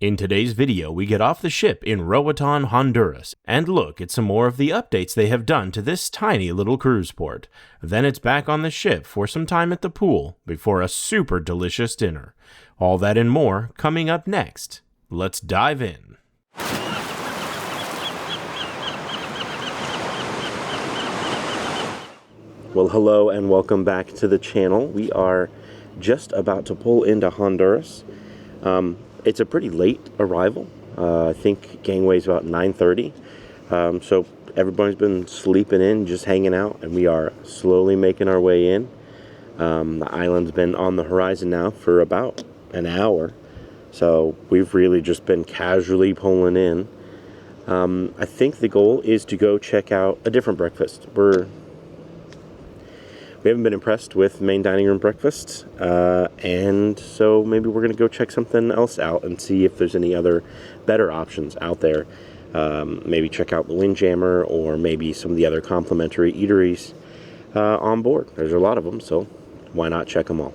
In today's video, we get off the ship in Roatan, Honduras, and look at some more of the updates they have done to this tiny little cruise port. Then it's back on the ship for some time at the pool before a super delicious dinner. All that and more coming up next. Let's dive in. Well, hello and welcome back to the channel. We are just about to pull into Honduras. It's a pretty late arrival. I think gangway's about 9:30. So everybody's been sleeping in, just hanging out, and we are slowly making our way in. The island's been on the horizon now for about an hour. So we've really just been casually pulling in. I think the goal is to go check out a different breakfast. We haven't been impressed with main dining room breakfast, and so maybe we're going to go check something else out and see if there's any other better options out there. Maybe check out the Windjammer or maybe some of the other complimentary eateries on board. There's a lot of them, so why not check them all?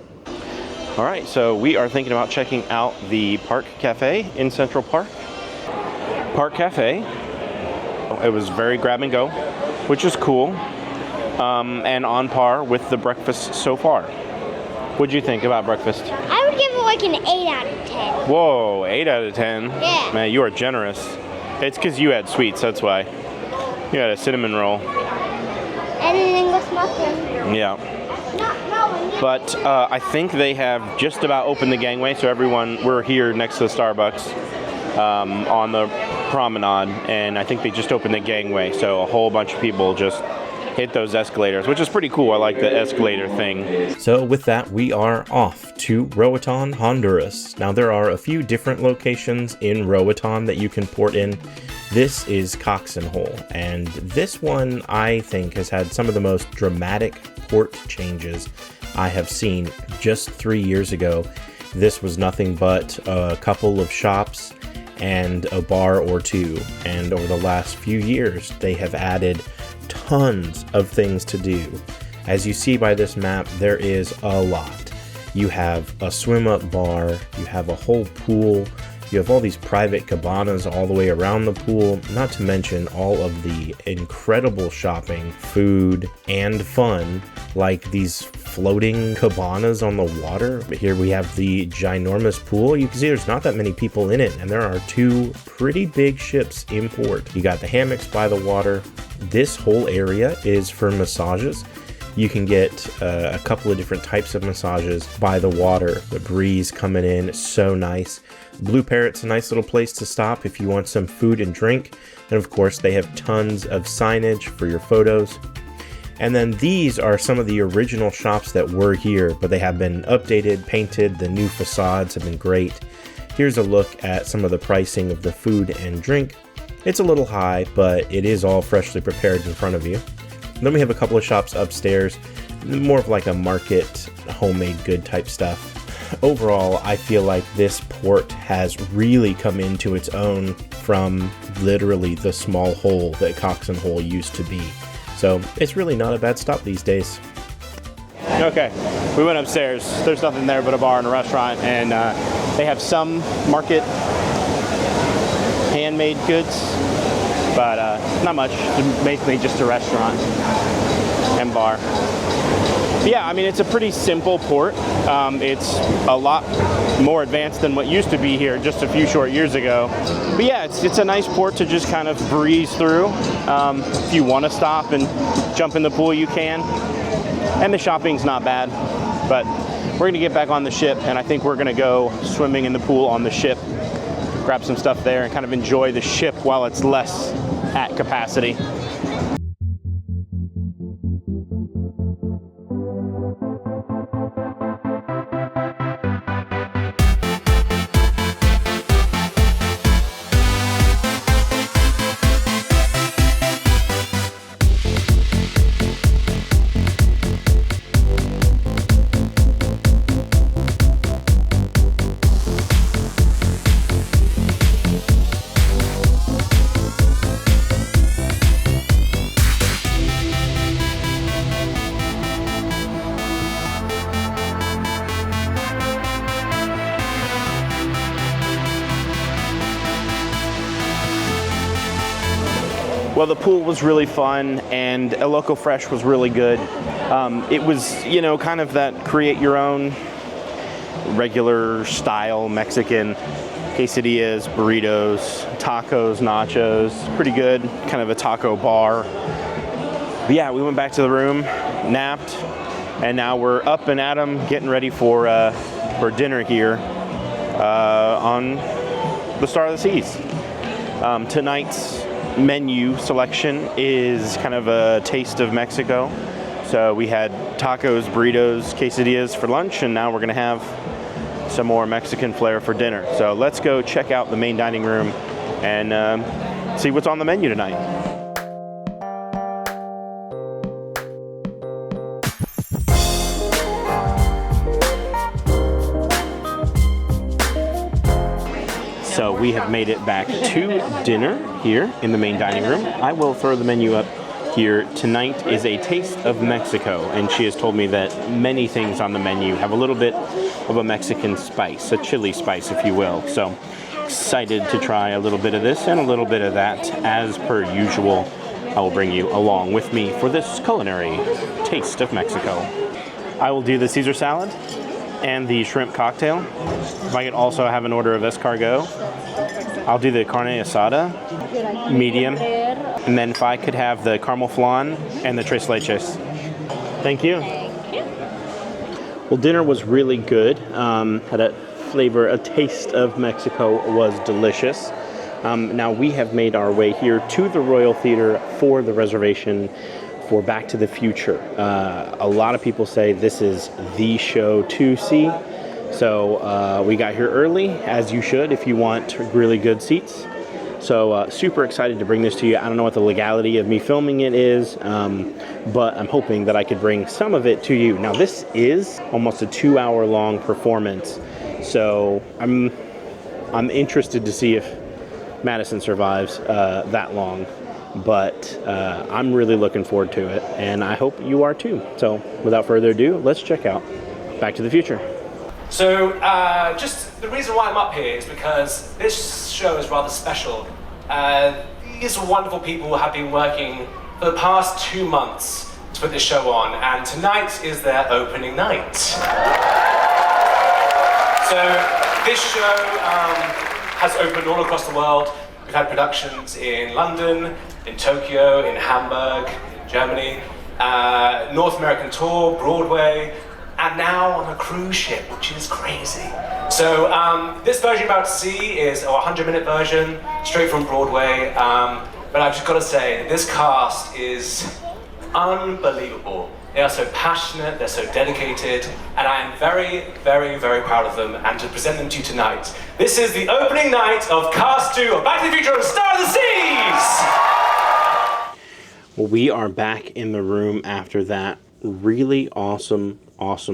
All right, so we are thinking about checking out the Park Café in Central Park. Park Café, it was very grab and go, which is cool. And on par with the breakfast so far. What'd you think about breakfast? I would give it like an 8 out of 10. Whoa, 8 out of 10? Yeah. Man, you are generous. It's because you had sweets, that's why. You had a cinnamon roll. And an English muffin. Yeah. But I think they have just about opened the gangway, so we're here next to the Starbucks on the promenade, and I think they just opened the gangway, so a whole bunch of people just hit those escalators, which is pretty cool. I like the escalator thing. So with that, we are off to Roatan, Honduras. Now there are a few different locations in Roatan that you can port in. This is Cox and Hole, and this one I think has had some of the most dramatic port changes I have seen. Just 3 years ago, this was nothing but a couple of shops and a bar or two, and over the last few years they have added tons of things to do. As you see by this map, there is a lot. You have a swim-up bar, you have a whole pool, you have all these private cabanas all the way around the pool, not to mention all of the incredible shopping, food, and fun, like these floating cabanas on the water. Here we have the ginormous pool. You can see there's not that many people in it, and there are two pretty big ships in port. You got the hammocks by the water. This whole area is for massages. You can get a couple of different types of massages by the water. The breeze coming in, so nice. Blue Parrot's a nice little place to stop if you want some food and drink. And of course, they have tons of signage for your photos. And then these are some of the original shops that were here, but they have been updated, painted. The new facades have been great. Here's a look at some of the pricing of the food and drink. It's a little high, but it is all freshly prepared in front of you. Then we have a couple of shops upstairs, more of like a market, homemade good type stuff. Overall, I feel like this port has really come into its own from literally the small hole that Cox and Hole used to be. So it's really not a bad stop these days. Okay, we went upstairs. There's nothing there but a bar and a restaurant, and they have some market handmade goods, but not much. Basically just a restaurant and bar. But yeah, I mean, it's a pretty simple port. It's a lot more advanced than what used to be here just a few short years ago. But yeah, it's a nice port to just kind of breeze through. If you want to stop and jump in the pool, you can. And the shopping's not bad. But we're going to get back on the ship, and I think we're going to go swimming in the pool on the ship, grab some stuff there, and kind of enjoy the ship while it's less at capacity. Well, the pool was really fun, and El Loco Fresh was really good. It was, you know, kind of that create your own regular style Mexican quesadillas, burritos, tacos, nachos. Pretty good, kind of a taco bar. But yeah, we went back to the room, napped, and now we're up and at 'em, getting ready for dinner here on the Star of the Seas. Tonight's menu selection is kind of a taste of Mexico. So we had tacos, burritos, quesadillas for lunch, and now we're gonna have some more Mexican flair for dinner. So let's go check out the main dining room and see what's on the menu tonight. So we have made it back to dinner here in the main dining room. I will throw the menu up here. Tonight is a taste of Mexico, and she has told me that many things on the menu have a little bit of a Mexican spice, a chili spice, if you will. So excited to try a little bit of this and a little bit of that. As per usual, I will bring you along with me for this culinary taste of Mexico. I will do the Caesar salad and the shrimp cocktail. If I could also have an order of escargot, I'll do the carne asada, medium, and then if I could have the caramel flan and the tres leches. Thank you. Well, dinner was really good. Had a flavor, a taste of Mexico was delicious. Now we have made our way here to the Royal Theater for the reservation for Back to the Future. A lot of people say this is the show to see. So we got here early, as you should if you want really good seats. So super excited to bring this to you. I don't know what the legality of me filming it is, but I'm hoping that I could bring some of it to you. Now this is almost a 2-hour long performance, so I'm interested to see if Madison survives that long. But I'm really looking forward to it, and I hope you are too. So without further ado, let's check out Back to the Future. So just the reason why I'm up here is because this show is rather special. These wonderful people have been working for the past 2 months to put this show on, and tonight is their opening night. So this show has opened all across the world. We've had productions in London, in Tokyo, in Hamburg, in Germany, North American tour, Broadway, and now on a cruise ship, which is crazy. So this version you're about to see is a 100-minute version, straight from Broadway. But I've just got to say, this cast is unbelievable. They are so passionate, they're so dedicated, and I am very, very, very proud of them, and to present them to you tonight. This is the opening night of Cast 2 of Back to the Future and Star of the Seas! Well, we are back in the room after that really awesome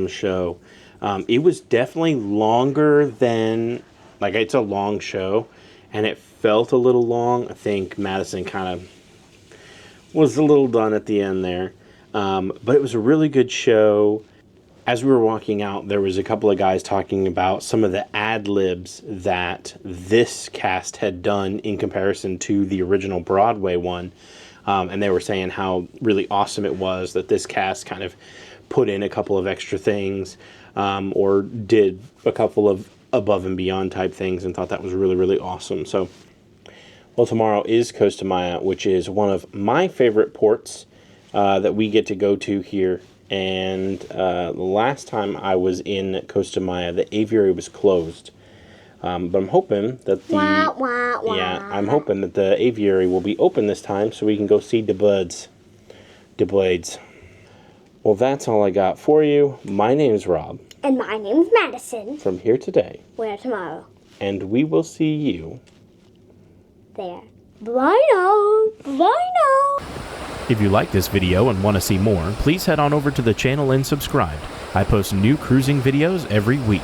show. It was definitely longer than, like, it's a long show, and it felt a little long. I think Madison kind of was a little done at the end there. But it was a really good show. As we were walking out, there was a couple of guys talking about some of the ad-libs that this cast had done in comparison to the original Broadway one. And they were saying how really awesome it was that this cast kind of put in a couple of extra things, or did a couple of above and beyond type things, and thought that was really, really awesome. So, well, tomorrow is Costa Maya, which is one of my favorite ports that we get to go to here. And the last time I was in Costa Maya, the aviary was closed. But I'm hoping that I'm hoping that the aviary will be open this time so we can go see the blades. Well, that's all I got for you. My name's Rob. And my name's Madison. From Here Today. Where tomorrow. And we will see you there. Bye now. Bye now. If you like this video and want to see more, please head on over to the channel and subscribe. I post new cruising videos every week.